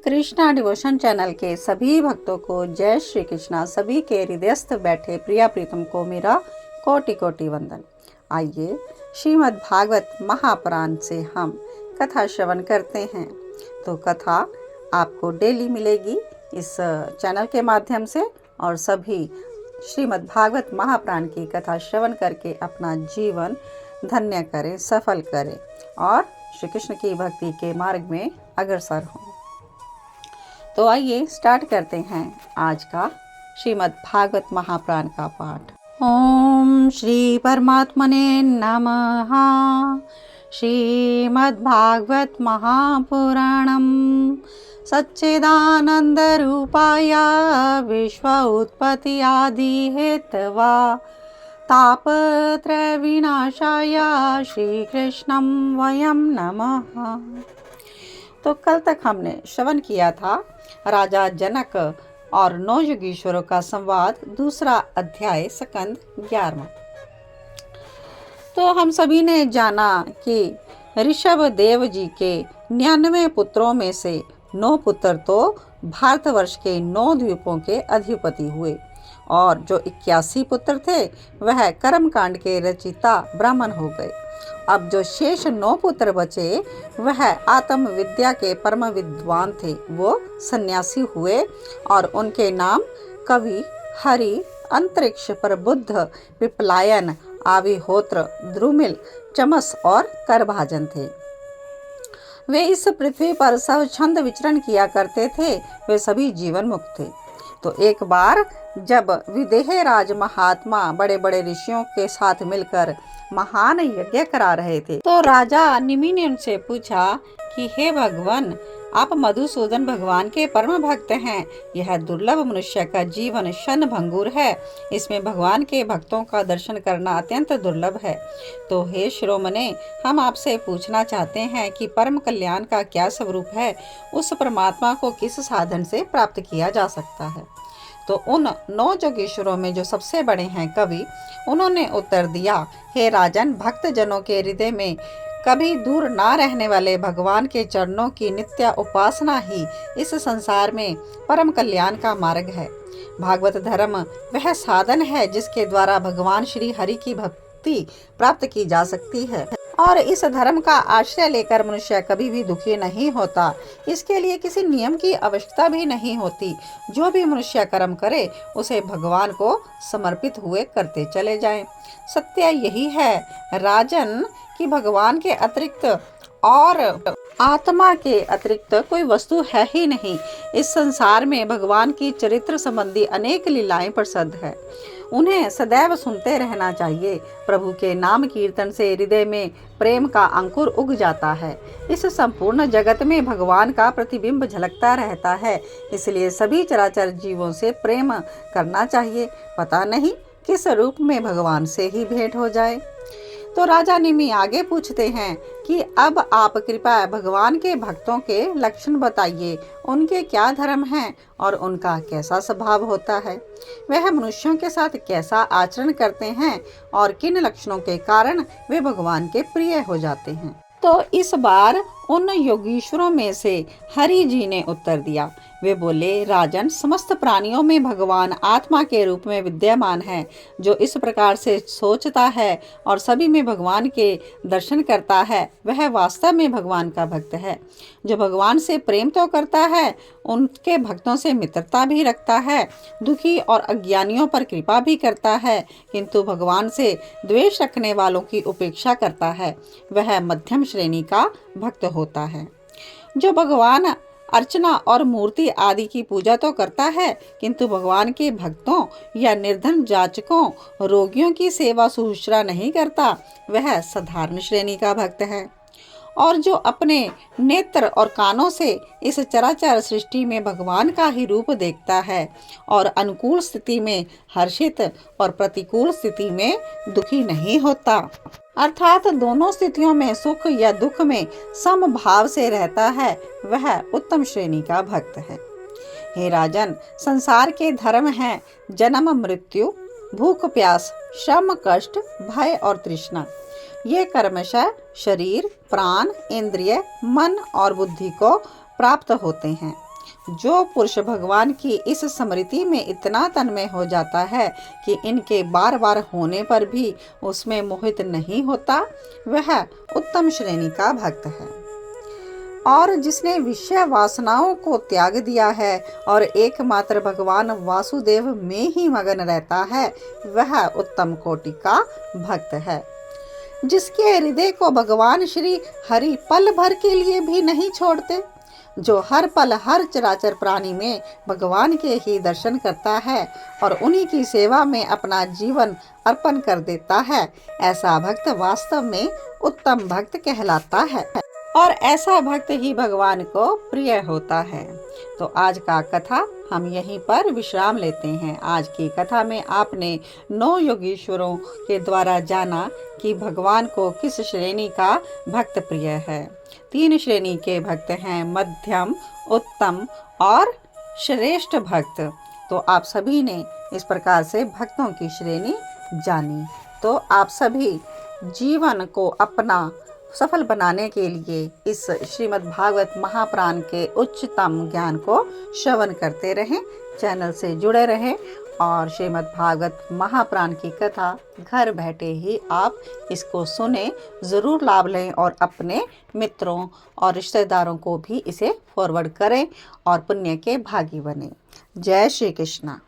Krishna devotion channel के सभी भक्तों को जय श्री कृष्णा। सभी के हृदयस्थ बैठे प्रिया प्रीतम को मेरा कोटि कोटि वंदन। आइए श्रीमद् भागवत महापुराण से हम कथा श्रवण करते हैं। तो कथा आपको डेली मिलेगी इस चैनल के माध्यम से, और सभी श्रीमद् भागवत महापुराण की कथा श्रवण करके अपना जीवन धन्य करें, सफल करें और श्री कृष्ण की भक्ति के मार्ग में अग्रसर हों। तो आइए स्टार्ट करते हैं आज का श्रीमद् भागवत महापुराण का पाठ। ओम श्री परमात्मने नमः। श्रीमद् भागवत महापुराणम सच्चिदानंद रूपाय विश्व उत्पत्ति आदि हेतवा तापत्रय विनाशाय श्री कृष्णं वयं नमः। तो कल तक हमने श्रवण किया था राजा जनक और 9 योगीश्वरों का संवाद, दूसरा अध्याय स्कंद 11। तो हम सभी ने जाना कि ऋषभ देव जी के 99 पुत्रों में से 9 पुत्र तो भारतवर्ष के 9 द्वीपों के अधिपति हुए, और जो 81 पुत्र थे वह कर्मकांड के रचिता ब्राह्मण हो गए। अब जो शेष 9 पुत्र बचे वह आत्म विद्या के परम विद्वान थे, वो सन्यासी हुए और उनके नाम कवि, हरि, अंतरिक्ष पर बुद्ध, पिपलायन, आविहोत्र, द्रुमिल, चमस और करभाजन थे। वे इस पृथ्वी पर सब छंद विचरण किया करते थे, वे सभी जीवन मुक्त थे। तो एक बार जब विदेह राज महात्मा बड़े बड़े ऋषियों के साथ मिलकर महान यज्ञ करा रहे थे, तो राजा निमि ने उनसे पूछा कि हे भगवान, आप मधुसूदन भगवान के परम भक्त हैं। यह दुर्लभ मनुष्य का जीवन क्षण भंगुर है, इसमें भगवान के भक्तों का दर्शन करना अत्यंत दुर्लभ है। तो हे शिरोमणे, हम आपसे पूछना चाहते हैं कि परम कल्याण का क्या स्वरूप है, उस परमात्मा को किस साधन से प्राप्त किया जा सकता है। तो उन 9 योगीश्वरों में जो सबसे बड़े हैं कवि, उन्होंने उत्तर दिया, हे राजन, भक्त जनों के हृदय में कभी दूर ना रहने वाले भगवान के चरणों की नित्य उपासना ही इस संसार में परम कल्याण का मार्ग है। भागवत धर्म वह साधन है जिसके द्वारा भगवान श्री हरि की भक्ति प्राप्त की जा सकती है, और इस धर्म का आश्रय लेकर मनुष्य कभी भी दुखी नहीं होता। इसके लिए किसी नियम की आवश्यकता भी नहीं होती। जो भी मनुष्य कर्म करे उसे भगवान को समर्पित हुए करते चले जाएं। सत्य यही है राजन कि भगवान के अतिरिक्त और आत्मा के अतिरिक्त कोई वस्तु है ही नहीं। इस संसार में भगवान की चरित्र संबंधी अनेक लीलाएं प्रसिद्ध है, उन्हें सदैव सुनते रहना चाहिए। प्रभु के नाम कीर्तन से हृदय में प्रेम का अंकुर उग जाता है। इस संपूर्ण जगत में भगवान का प्रतिबिंब झलकता रहता है, इसलिए सभी चराचर जीवों से प्रेम करना चाहिए। पता नहीं किस रूप में भगवान से ही भेंट हो जाए। तो राजा निमि आगे पूछते हैं कि अब आप कृपया भगवान के भक्तों के लक्षण बताइए, उनके क्या धर्म हैं और उनका कैसा स्वभाव होता है, वह मनुष्यों के साथ कैसा आचरण करते हैं और किन लक्षणों के कारण वे भगवान के प्रिय हो जाते हैं। तो इस बार उन योगीश्वरों में से हरि जी ने उत्तर दिया। वे बोले, राजन, समस्त प्राणियों में भगवान आत्मा के रूप में विद्यमान है। जो इस प्रकार से सोचता है और सभी में भगवान के दर्शन करता है, वह वास्तव में भगवान का भक्त है। जो भगवान से प्रेम तो करता है, उनके भक्तों से मित्रता भी रखता है, दुखी और अज्ञानियों पर कृपा भी करता है, किंतु भगवान से द्वेष रखने वालों की उपेक्षा करता है, वह मध्यम श्रेणी का भक्त होता है। जो भगवान अर्चना और मूर्ति आदि की पूजा तो करता है, किंतु भगवान के भक्तों या निर्धन जाचकों, रोगियों की सेवा सुश्रूषा नहीं करता, वह साधारण श्रेणी का भक्त है। और जो अपने नेत्र और कानों से इस चराचर सृष्टि में भगवान का ही रूप देखता है और अनुकूल स्थिति में हर्षित और प्रतिकूल स्थिति में दुखी नहीं होता, अर्थात दोनों स्थितियों में सुख या दुख में समभाव से रहता है, वह उत्तम श्रेणी का भक्त है। हे राजन, संसार के धर्म हैं जन्म मृत्यु, भूख प्यास, श्रम कष्ट, भय और तृष्णा। ये कर्मशः शरीर, प्राण, इंद्रिय, मन और बुद्धि को प्राप्त होते हैं। जो पुरुष भगवान की इस स्मृति में इतना तन्मय हो जाता है कि इनके बार बार होने पर भी उसमें मोहित नहीं होता, वह उत्तम श्रेणी का भक्त है। और जिसने विषय वासनाओं को त्याग दिया है और एकमात्र भगवान वासुदेव में ही मगन रहता है, वह उत्तम कोटि का भक्त है। जिसके हृदय को भगवान श्री हरि पल भर के लिए भी नहीं छोड़ते, जो हर पल हर चराचर प्राणी में भगवान के ही दर्शन करता है और उन्हीं की सेवा में अपना जीवन अर्पण कर देता है, ऐसा भक्त वास्तव में उत्तम भक्त कहलाता है और ऐसा भक्त ही भगवान को प्रिय होता है। तो आज का कथा हम यहीं पर विश्राम लेते हैं। आज की कथा में आपने 9 योगीश्वरों के द्वारा जाना कि भगवान को किस श्रेणी का भक्त प्रिय है। 3 श्रेणी के भक्त हैं, मध्यम, उत्तम और श्रेष्ठ भक्त। तो आप सभी ने इस प्रकार से भक्तों की श्रेणी जानी। तो आप सभी जीवन को अपना सफल बनाने के लिए इस श्रीमद् भागवत महापुराण के उच्चतम ज्ञान को श्रवण करते रहें, चैनल से जुड़े रहें और श्रीमद् भागवत महापुराण की कथा घर बैठे ही आप इसको सुने, ज़रूर लाभ लें और अपने मित्रों और रिश्तेदारों को भी इसे फॉरवर्ड करें और पुण्य के भागी बने। जय श्री कृष्णा।